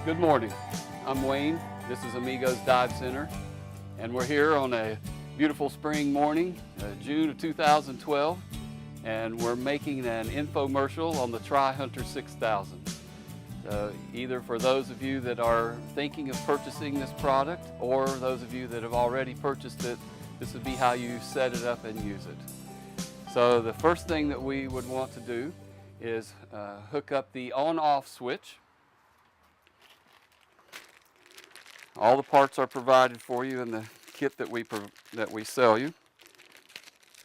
Good morning. I'm Wayne. This is Amigos Dive Center, and we're here on a beautiful spring morning, June of 2012, and we're making an infomercial on the Tri-Hunter 6000. Either for those of you that are thinking of purchasing this product, or those of you that have already purchased it, this would be how you set it up and use it. So the first thing that we would want to do is hook up the on-off switch. All the parts are provided for you in the kit that we sell you.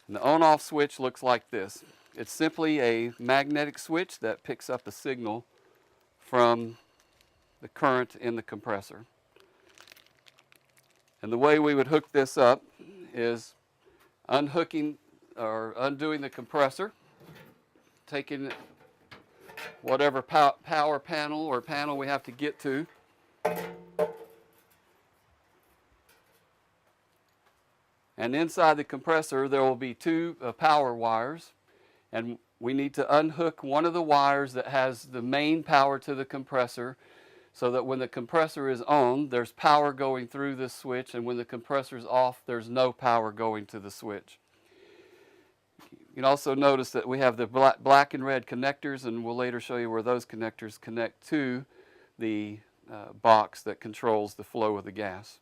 And the on-off switch looks like this. It's simply a magnetic switch that picks up a signal from the current in the compressor. And the way we would hook this up is unhooking or undoing the compressor, taking whatever power panel or panel we have to get to, and inside the compressor there will be two power wires, and we need to unhook one of the wires that has the main power to the compressor, so that when the compressor is on, there's power going through this switch, and when the compressor is off, there's no power going to the switch. You can also notice that we have the black and red connectors, and we'll later show you where those connectors connect to the box that controls the flow of the gas.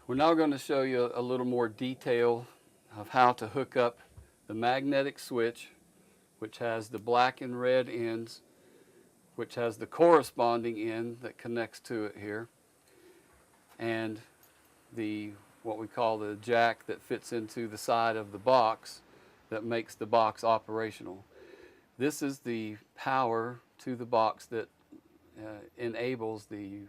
We're now going to show you a little more detail of how to hook up the magnetic switch, which has the black and red ends, which has the corresponding end that connects to it here, and what we call the jack that fits into the side of the box that makes the box operational. This is the power to the box that enables the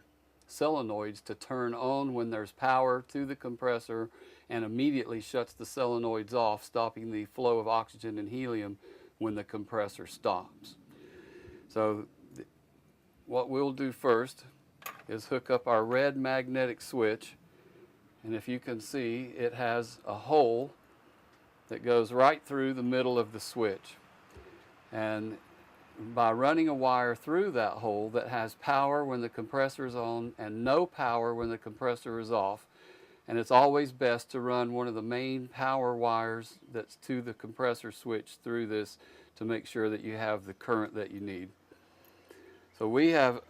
solenoids to turn on when there's power to the compressor, and immediately shuts the solenoids off, stopping the flow of oxygen and helium when the compressor stops. So what we'll do first is hook up our red magnetic switch, and if you can see, it has a hole that goes right through the middle of the switch. And by running a wire through that hole that has power when the compressor is on and no power when the compressor is off, and it's always best to run one of the main power wires that's to the compressor switch through this to make sure that you have the current that you need. So we have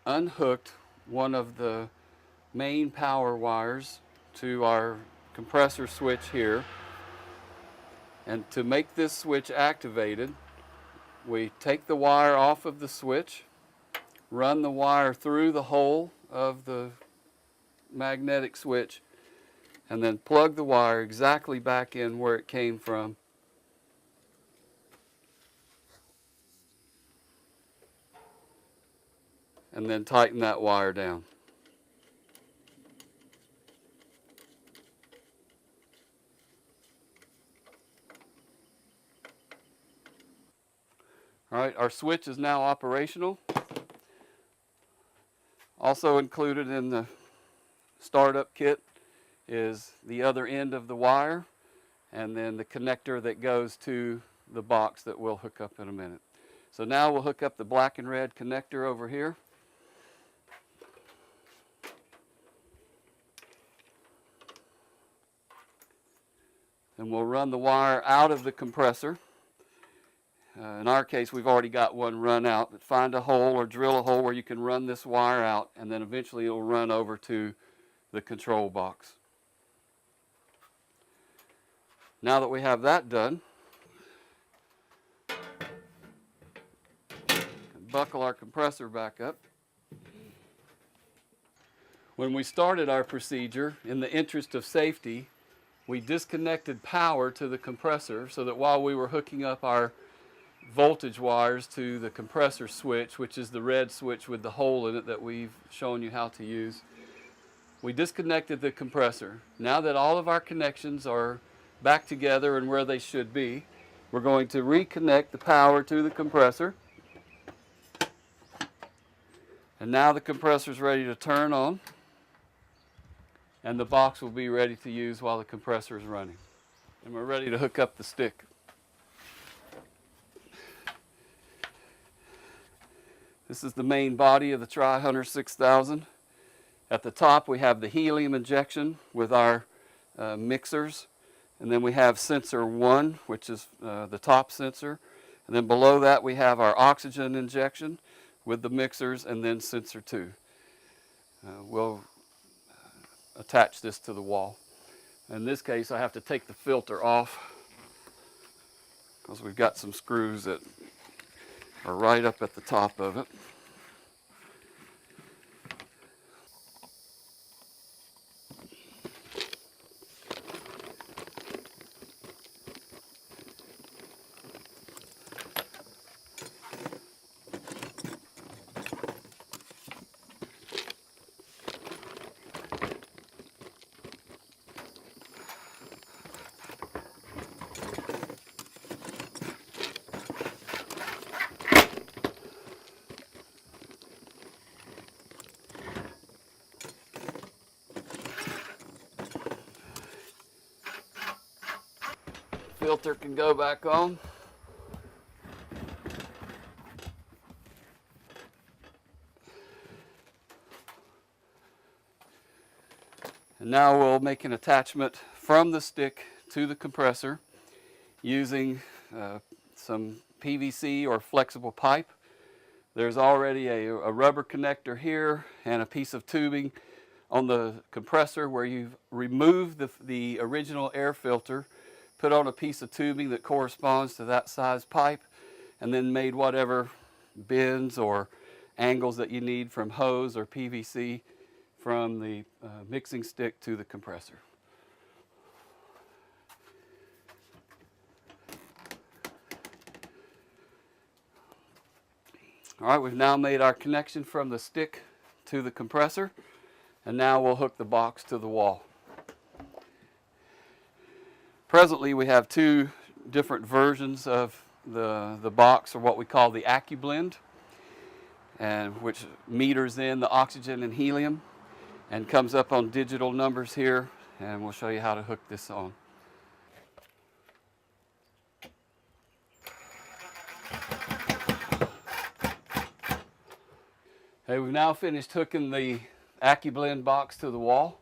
unhooked one of the main power wires to our compressor switch here, and to make this switch activated, we take the wire off of the switch, run the wire through the hole of the magnetic switch, and then plug the wire exactly back in where it came from. And then tighten that wire down. All right, our switch is now operational. Also included in the startup kit is the other end of the wire, and then the connector that goes to the box that we'll hook up in a minute. So now we'll hook up the black and red connector over here. And we'll run the wire out of the compressor. In our case, we've already got one run out, but find a hole or drill a hole where you can run this wire out, and then eventually it'll run over to the control box. Now that we have that done, buckle our compressor back up. When we started our procedure, in the interest of safety, we disconnected power to the compressor so that while we were hooking up our voltage wires to the compressor switch, which is the red switch with the hole in it that we've shown you how to use, we disconnected the compressor. Now that all of our connections are back together and where they should be, we're going to reconnect the power to the compressor. And now the compressor is ready to turn on, and the box will be ready to use while the compressor is running. And we're ready to hook up the stick. This is the main body of the Tri-Hunter 6000. At the top we have the helium injection with our mixers, and then we have sensor 1, which is the top sensor, and then below that we have our oxygen injection with the mixers, and then sensor 2. We'll attach this to the wall. In this case I have to take the filter off because we've got some screws that are right up at the top of it. Filter can go back on. And now we'll make an attachment from the stick to the compressor using some PVC or flexible pipe. There's already a rubber connector here and a piece of tubing on the compressor where you've removed the original air filter, put on a piece of tubing that corresponds to that size pipe, and then made whatever bends or angles that you need from hose or PVC from the mixing stick to the compressor. All right, we've now made our connection from the stick to the compressor, and now we'll hook the box to the wall. Presently we have two different versions of the box, or what we call the AccuBlend, and which meters in the oxygen and helium and comes up on digital numbers here, and we'll show you how to hook this on. Okay, we've now finished hooking the AccuBlend box to the wall,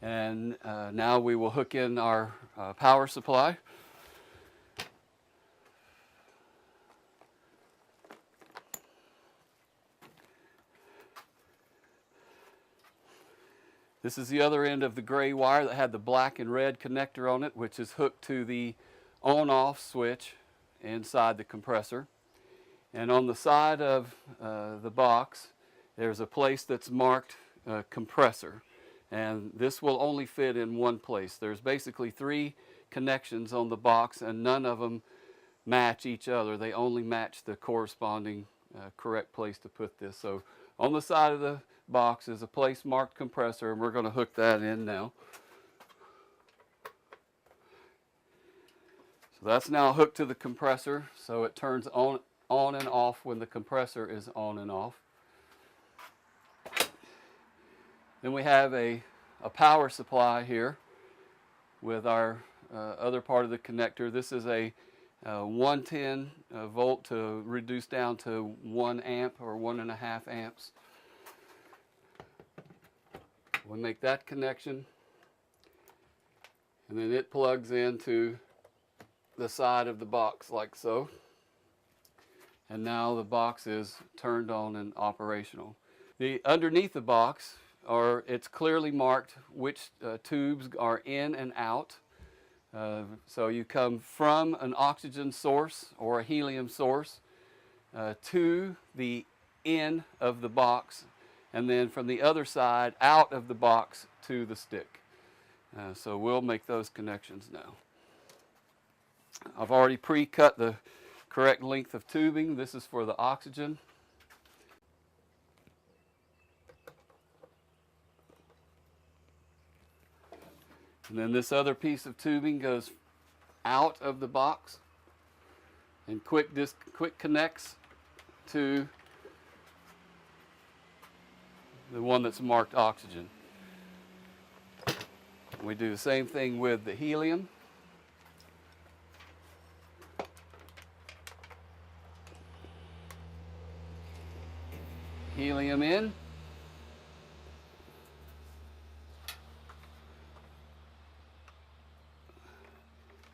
and now we will hook in our power supply. This is the other end of the gray wire that had the black and red connector on it, which is hooked to the on-off switch inside the compressor. And on the side of the box, there's a place that's marked compressor. And this will only fit in one place. There's basically 3 connections on the box, and none of them match each other. They only match the corresponding correct place to put this. So on the side of the box is a place marked compressor, and we're going to hook that in now. So that's now hooked to the compressor, so it turns on and off when the compressor is on and off. Then we have a power supply here with our other part of the connector. This is a 110 volt to reduce down to 1 amp or 1.5 amps. We make that connection, and then it plugs into the side of the box like so. And now the box is turned on and operational. Underneath the box, it's clearly marked which tubes are in and out. So you come from an oxygen source or a helium source to the in of the box, and then from the other side out of the box to the stick. So we'll make those connections now. I've already pre-cut the correct length of tubing. This is for the oxygen. And then this other piece of tubing goes out of the box and quick connects to the one that's marked oxygen. We do the same thing with the helium. Helium in.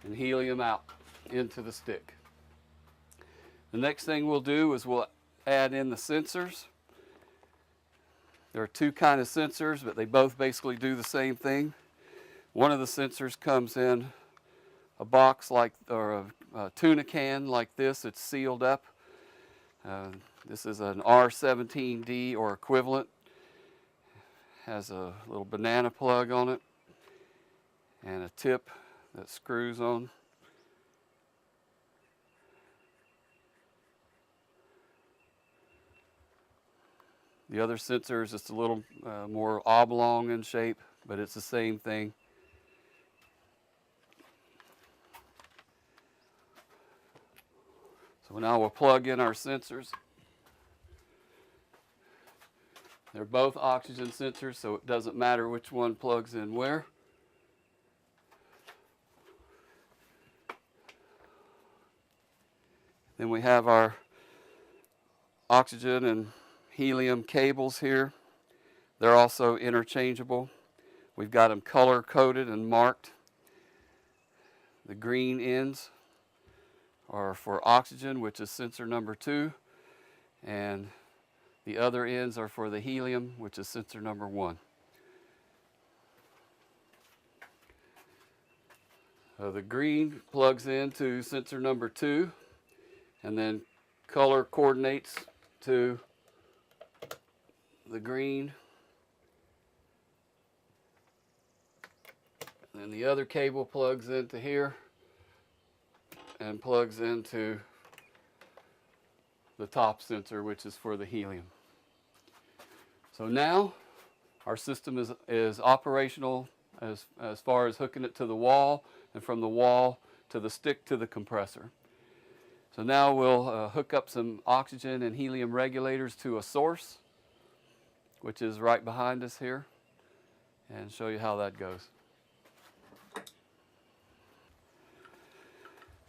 And helium out into the stick. The next thing we'll do is we'll add in the sensors. There are two kinds of sensors, but they both basically do the same thing. One of the sensors comes in a box like, or a tuna can like this. It's sealed up. This is an R17D or equivalent. Has a little banana plug on it and a tip that screws on. The other sensor is just a little more oblong in shape, but it's the same thing. So now we'll plug in our sensors. They're both oxygen sensors, so it doesn't matter which one plugs in where. Then we have our oxygen and helium cables here. They're also interchangeable. We've got them color coded and marked. The green ends are for oxygen, which is sensor number 2, and the other ends are for the helium, which is sensor number 1. So the green plugs into sensor number 2 and then color coordinates to the green. And then the other cable plugs into here and plugs into the top sensor, which is for the helium. So now our system is operational as far as hooking it to the wall and from the wall to the stick to the compressor. So now we'll hook up some oxygen and helium regulators to a source, which is right behind us here, and show you how that goes.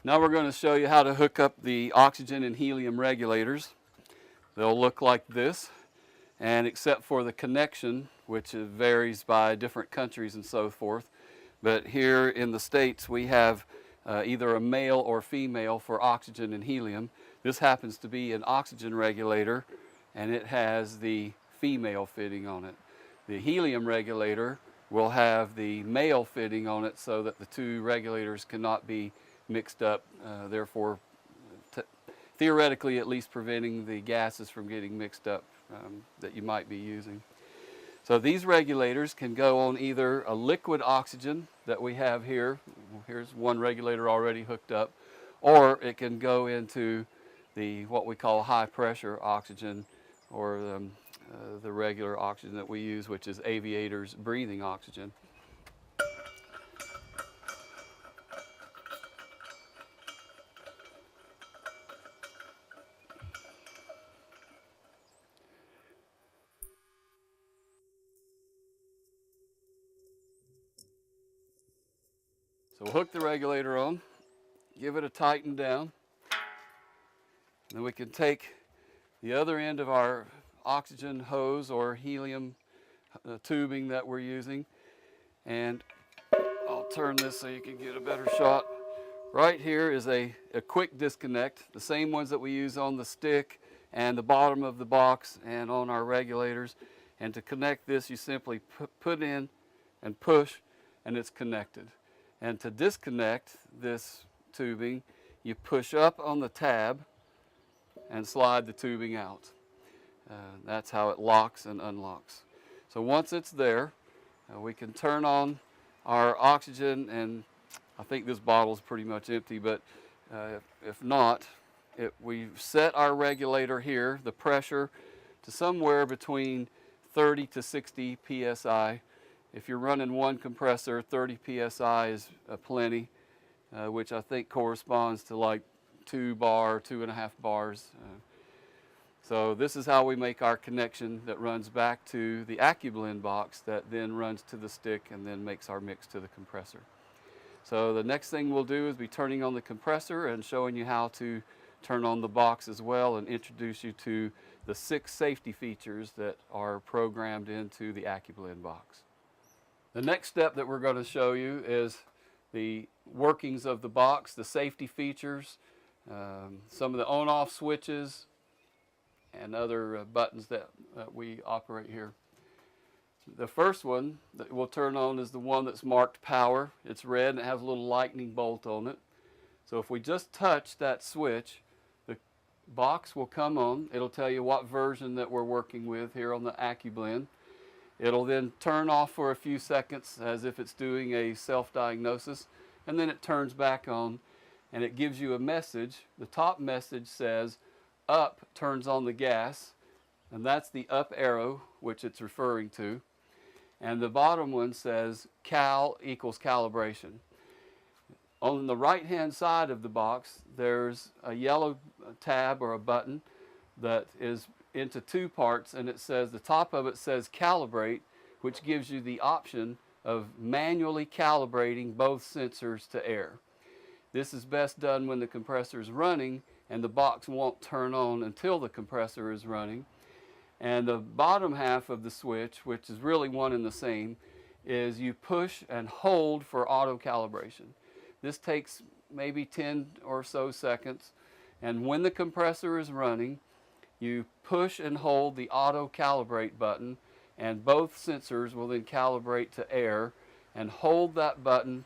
Now we're going to show you how to hook up the oxygen and helium regulators. They'll look like this, and except for the connection, which varies by different countries and so forth, but here in the States we have either a male or female for oxygen and helium. This happens to be an oxygen regulator, and it has the female fitting on it. The helium regulator will have the male fitting on it so that the two regulators cannot be mixed up, therefore theoretically at least preventing the gases from getting mixed up that you might be using. So these regulators can go on either a liquid oxygen that we have here. Here's one regulator already hooked up, or it can go into the what we call high pressure oxygen, or the regular oxygen that we use, which is aviators breathing oxygen. So we'll hook the regulator on, give it a tighten down, and then we can take the other end of our oxygen hose or helium tubing that we're using, and I'll turn this so you can get a better shot. Right here is a quick disconnect, the same ones that we use on the stick and the bottom of the box and on our regulators. And to connect this, you simply put in and push, and it's connected. And to disconnect this tubing, you push up on the tab and slide the tubing out. That's how it locks and unlocks. So once it's there, we can turn on our oxygen, and I think this bottle is pretty much empty, but if not, we set our regulator here, the pressure, to somewhere between 30 to 60 psi. If you're running one compressor, 30 psi is plenty, which I think corresponds to like 2.5 bars. So this is how we make our connection that runs back to the AccuBlend box that then runs to the stick and then makes our mix to the compressor. So the next thing we'll do is be turning on the compressor and showing you how to turn on the box as well, and introduce you to the 6 safety features that are programmed into the AccuBlend box. The next step that we're going to show you is the workings of the box, the safety features, some of the on-off switches, and other buttons that we operate here. The first one that we'll turn on is the one that's marked power. It's red and it has a little lightning bolt on it. So if we just touch that switch, the box will come on. It'll tell you what version that we're working with here on the AccuBlend. It'll then turn off for a few seconds as if it's doing a self-diagnosis, and then it turns back on and it gives you a message. The top message says up turns on the gas, and that's the up arrow which it's referring to. And the bottom one says cal equals calibration. On the right hand side of the box there's a yellow tab or a button that is into 2 parts, and it says, the top of it says calibrate, which gives you the option of manually calibrating both sensors to air. This is best done when the compressor is running and the box won't turn on until the compressor is running. And the bottom half of the switch, which is really one and the same, is you push and hold for auto calibration. This takes maybe 10 or so seconds, and when the compressor is running, you push and hold the auto calibrate button, and both sensors will then calibrate to air, and hold that button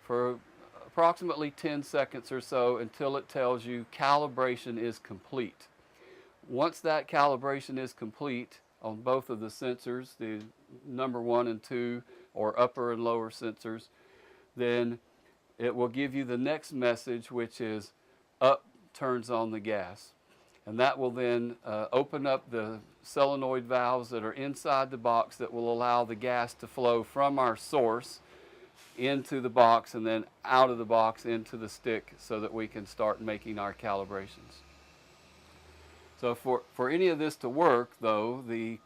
for approximately 10 seconds or so until it tells you calibration is complete. Once that calibration is complete on both of the sensors, the number 1 and 2, or upper and lower sensors, then it will give you the next message, which is up turns on the gas. And that will then open up the solenoid valves that are inside the box that will allow the gas to flow from our source into the box and then out of the box into the stick so that we can start making our calibrations. So for any of this to work, though, the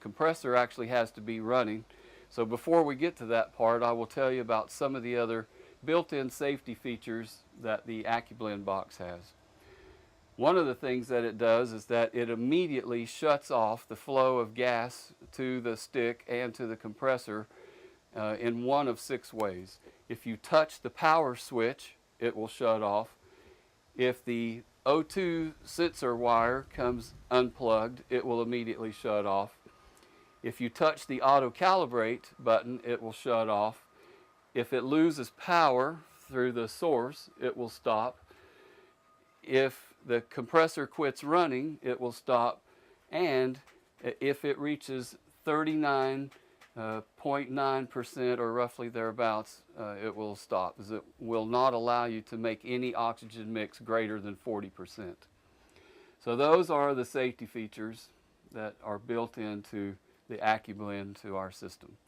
compressor actually has to be running. So before we get to that part, I will tell you about some of the other built-in safety features that the AccuBlend box has. One of the things that it does is that it immediately shuts off the flow of gas to the stick and to the compressor in one of 6 ways. If you touch the power switch, it will shut off. If the O2 sensor wire comes unplugged, it will immediately shut off. If you touch the auto calibrate button, it will shut off. If it loses power through the source, it will stop. If the compressor quits running, it will stop. And if it reaches 39.9% or roughly thereabouts, it will stop, as it will not allow you to make any oxygen mix greater than 40%. So those are the safety features that are built into the AccuBlend to our system.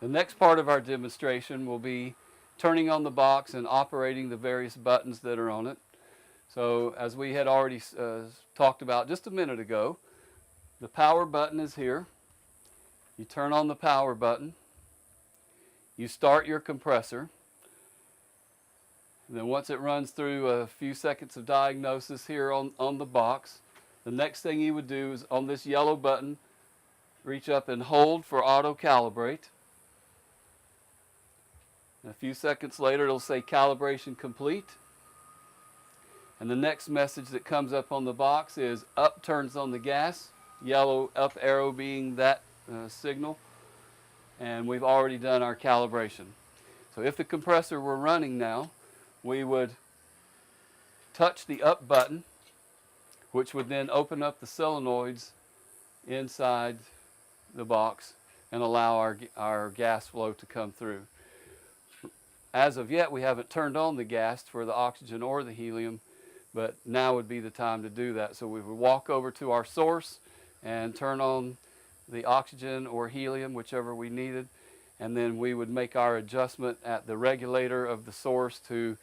The next part of our demonstration will be turning on the box and operating the various buttons that are on it. So as we had already talked about just a minute ago, the power button is here. You turn on the power button. You start your compressor. And then once it runs through a few seconds of diagnosis here on the box, the next thing you would do is on this yellow button, reach up and hold for auto calibrate. And a few seconds later, it'll say calibration complete. And the next message that comes up on the box is up turns on the gas, yellow up arrow being that signal. And we've already done our calibration. So if the compressor were running now, we would touch the up button, which would then open up the solenoids inside the box and allow our gas flow to come through. As of yet, we haven't turned on the gas for the oxygen or the helium, but now would be the time to do that. So we would walk over to our source and turn on the oxygen or helium, whichever we needed, and then we would make our adjustment at the regulator of the source to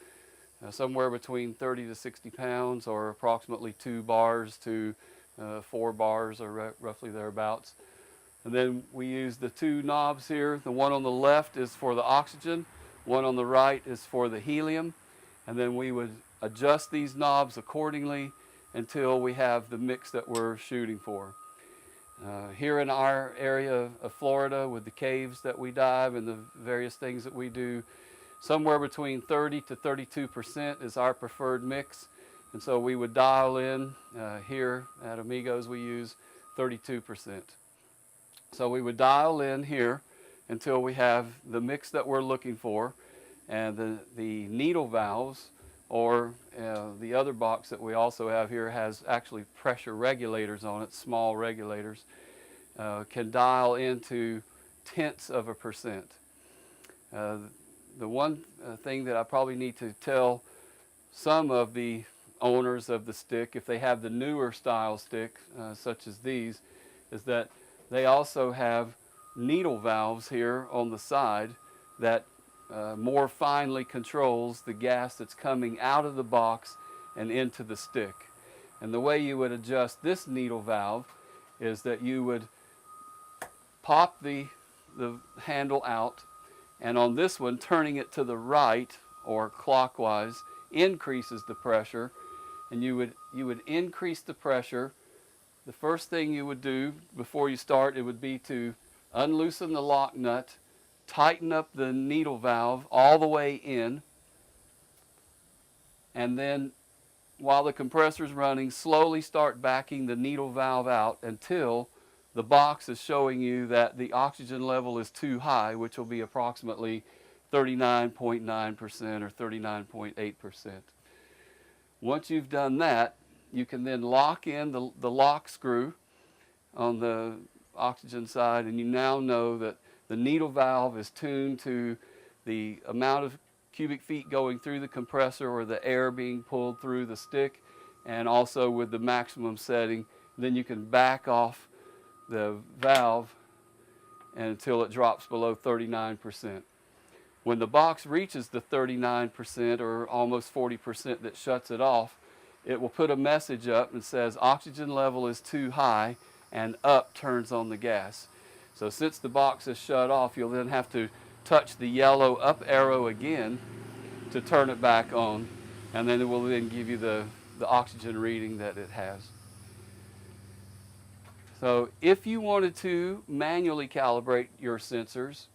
somewhere between 30 to 60 pounds, or approximately 2 bars to 4 bars, or roughly thereabouts. And then we use the 2 knobs here. The one on the left is for the oxygen, one on the right is for the helium, and then we would adjust these knobs accordingly until we have the mix that we're shooting for. Here in our area of Florida, with the caves that we dive and the various things that we do, somewhere between 30 to 32% is our preferred mix. And so we would dial in, here at Amigos we use 32%. So we would dial in here until we have the mix that we're looking for, and the needle valves, or the other box that we also have here has actually pressure regulators on it, small regulators, can dial into tenths of a percent. The one thing that I probably need to tell some of the owners of the stick, if they have the newer style stick, such as these, is that they also have needle valves here on the side that more finely controls the gas that's coming out of the box and into the stick. And the way you would adjust this needle valve is that you would pop the handle out, and on this one, turning it to the right or clockwise increases the pressure, and you would increase the pressure. The first thing you would do before you start, it would be to unloosen the lock nut, tighten up the needle valve all the way in, and then while the compressor is running, slowly start backing the needle valve out until the box is showing you that the oxygen level is too high, which will be approximately 39.9% or 39.8%. Once you've done that, you can then lock in the lock screw on the oxygen side, and you now know that the needle valve is tuned to the amount of cubic feet going through the compressor or the air being pulled through the stick, and also with the maximum setting. Then you can back off the valve until it drops below 39%. When the box reaches the 39% or almost 40% that shuts it off, it will put a message up and says oxygen level is too high, and up turns on the gas. So since the box is shut off, you'll then have to touch the yellow up arrow again to turn it back on, and then it will then give you the oxygen reading that it has. So if you wanted to manually calibrate your sensors,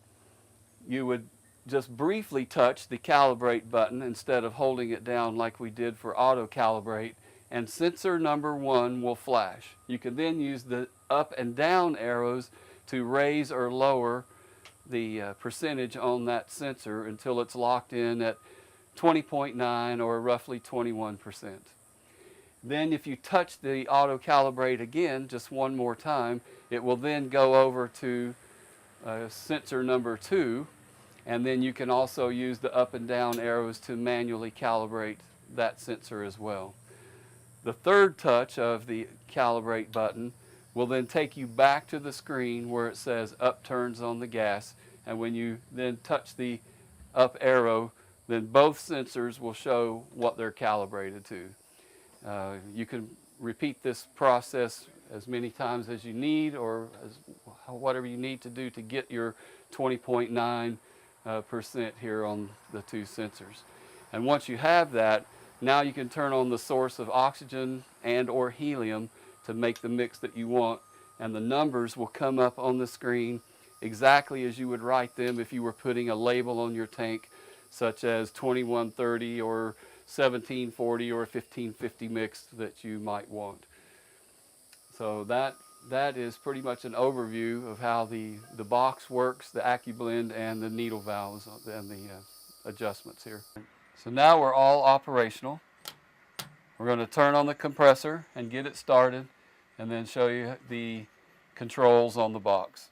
you would just briefly touch the calibrate button instead of holding it down like we did for auto calibrate, and sensor number 1 will flash. You can then use the up and down arrows to raise or lower the percentage on that sensor until it's locked in at 20.9 or roughly 21%. Then if you touch the auto calibrate again just one more time, it will then go over to sensor number 2, and then you can also use the up and down arrows to manually calibrate that sensor as well. The third touch of the calibrate button will then take you back to the screen where it says up turns on the gas, and when you then touch the up arrow, then both sensors will show what they're calibrated to. You can repeat this process as many times as you need, or whatever you need to do to get your 20.9% here on the two sensors. And once you have that, now you can turn on the source of oxygen and or helium to make the mix that you want, and the numbers will come up on the screen exactly as you would write them if you were putting a label on your tank, such as 2130 or 1740 or 1550 mix that you might want. So that is pretty much an overview of how the box works, the AccuBlend, and the needle valves and the adjustments here. So now we're all operational. We're going to turn on the compressor and get it started, and then show you the controls on the box.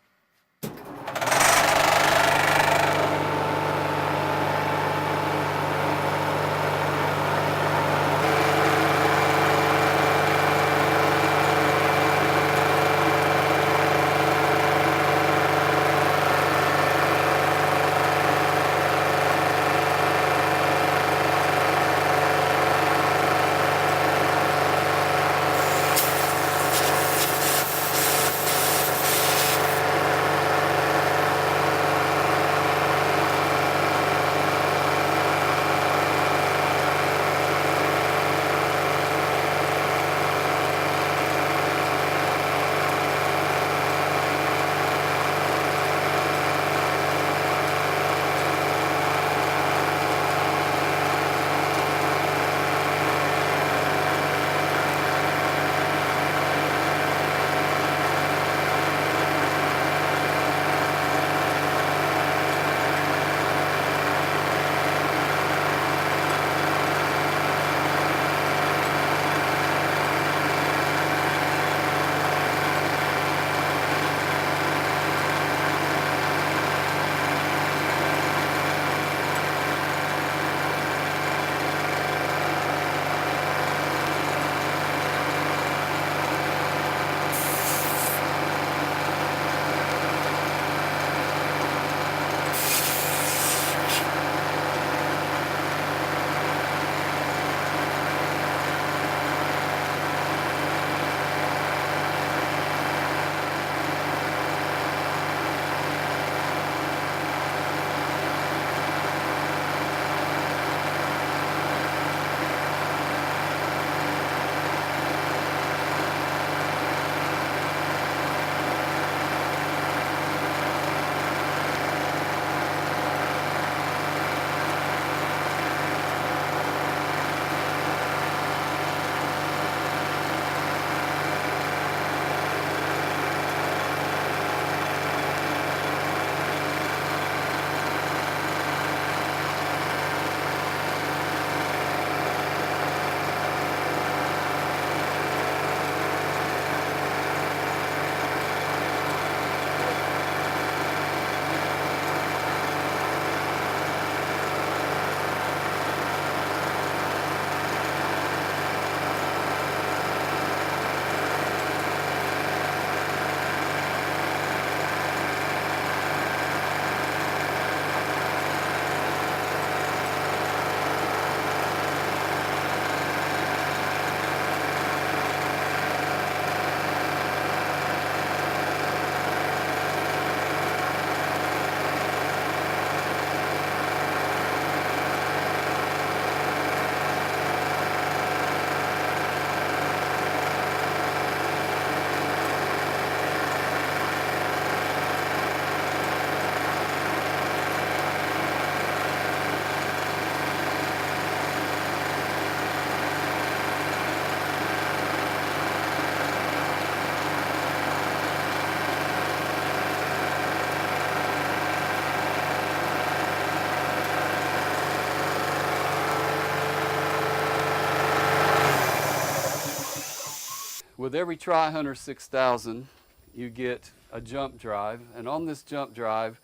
With every Tri-Hunter 6000, you get a jump drive, and on this jump drive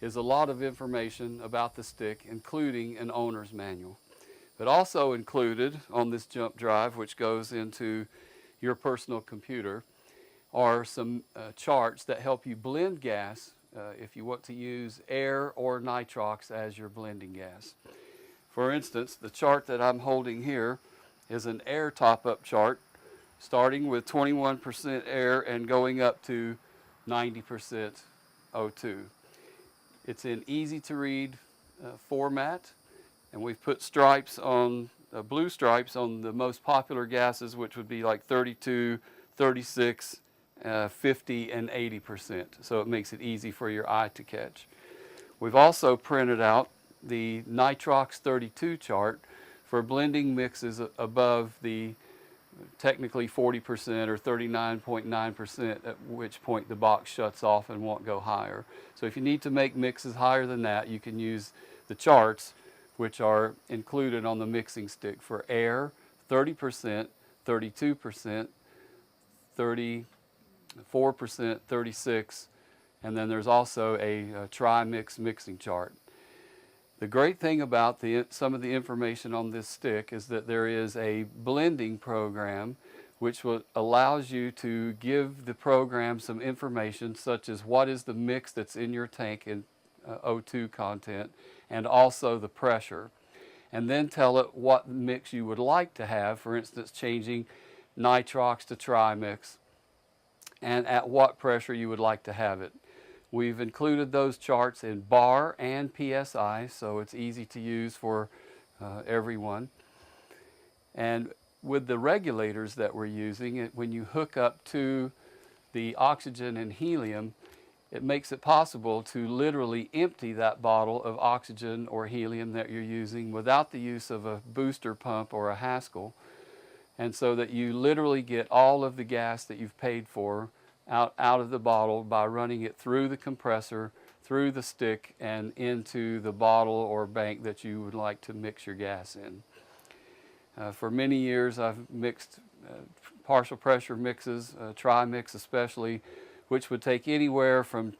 is a lot of information about the stick, including an owner's manual. But also included on this jump drive, which goes into your personal computer, are some charts that help you blend gas if you want to use air or nitrox as your blending gas. For instance, the chart that I'm holding here is an air top-up chart, starting with 21% air and going up to 90% O2. It's in easy-to-read format, and we've put stripes on, blue stripes on the most popular gases, which would be like 32, 36, 50, and 80%. So it makes it easy for your eye to catch. We've also printed out the Nitrox 32 chart for blending mixes above the technically 40% or 39.9%, at which point the box shuts off and won't go higher. So if you need to make mixes higher than that, you can use the charts, which are included on the mixing stick for air, 30%, 32%, 34%, 36, and then there's also a tri-mix mixing chart. The great thing about some of the information on this stick is that there is a blending program which allows you to give the program some information, such as what is the mix that's in your tank in O2 content, and also the pressure. And then tell it what mix you would like to have, for instance, changing nitrox to tri-mix, and at what pressure you would like to have it. We've included those charts in bar and PSI, so it's easy to use for everyone. And with the regulators that we're using, when you hook up to the oxygen and helium, it makes it possible to literally empty that bottle of oxygen or helium that you're using without the use of a booster pump or a Haskell, and so that you literally get all of the gas that you've paid for out of the bottle by running it through the compressor, through the stick, and into the bottle or bank that you would like to mix your gas in. For many years I've mixed partial pressure mixes, tri-mix especially, which would take anywhere from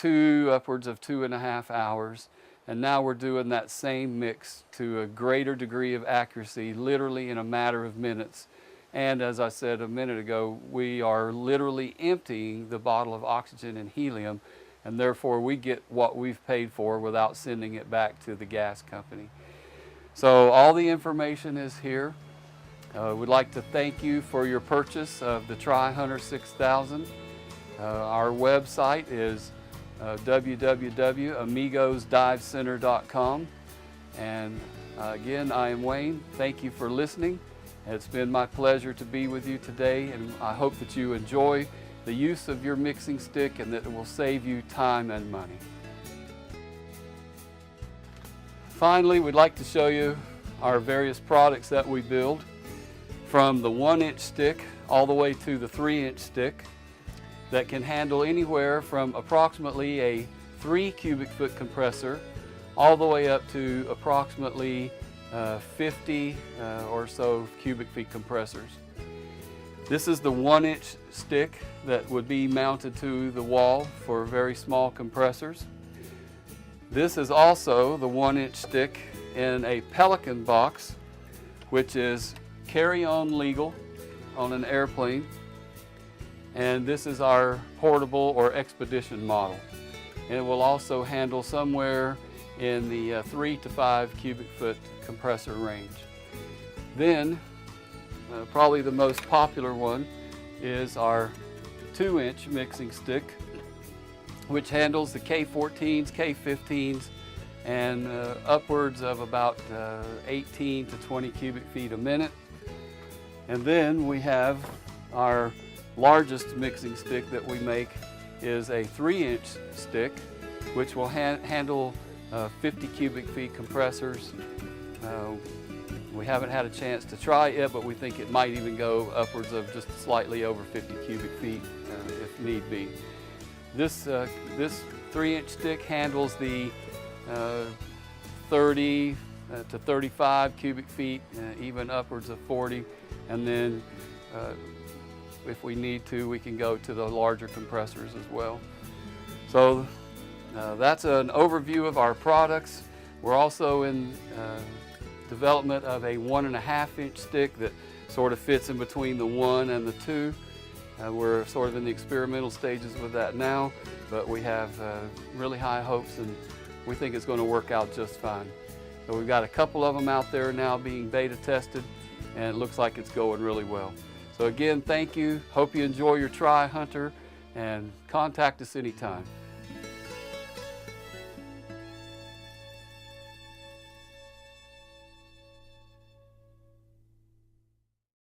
upwards of 2.5 hours. And now we're doing that same mix to a greater degree of accuracy, literally in a matter of minutes. And as I said a minute ago, we are literally emptying the bottle of oxygen and helium, and therefore we get what we've paid for without sending it back to the gas company. So all the information is here. We'd like to thank you for your purchase of the Tri-Hunter 6000. Our website is www.amigosdivecenter.com. And again, I am Wayne. Thank you for listening. It's been my pleasure to be with you today, and I hope that you enjoy the use of your mixing stick and that it will save you time and money. Finally, we'd like to show you our various products that we build, from the 1-inch stick all the way to the 3-inch stick that can handle anywhere from approximately a 3 cubic foot compressor all the way up to approximately 50 or so cubic feet compressors. This is the 1-inch stick that would be mounted to the wall for very small compressors. This is also the 1-inch stick in a Pelican box, which is carry-on legal on an airplane. And this is our portable or expedition model. And it will also handle somewhere in the 3 to 5 cubic foot compressor range. Then, probably the most popular one is our 2-inch mixing stick, which handles the K14s, K15s, and upwards of about 18 to 20 cubic feet a minute. And then we have our largest mixing stick that we make is a 3-inch stick, which will handle 50 cubic feet compressors. We haven't had a chance to try it yet, but we think it might even go upwards of just slightly over 50 cubic feet if need be. This 3-inch stick handles the 30 to 35 cubic feet, even upwards of 40, and then if we need to, we can go to the larger compressors as well. So that's an overview of our products. We're also in development of a 1.5-inch stick that sort of fits in between the 1 and the 2. We're sort of in the experimental stages with that now, but we have really high hopes, and we think it's going to work out just fine. So we've got a couple of them out there now being beta tested, and it looks like it's going really well. So again, thank you. Hope you enjoy your Tri-Hunter, and contact us anytime.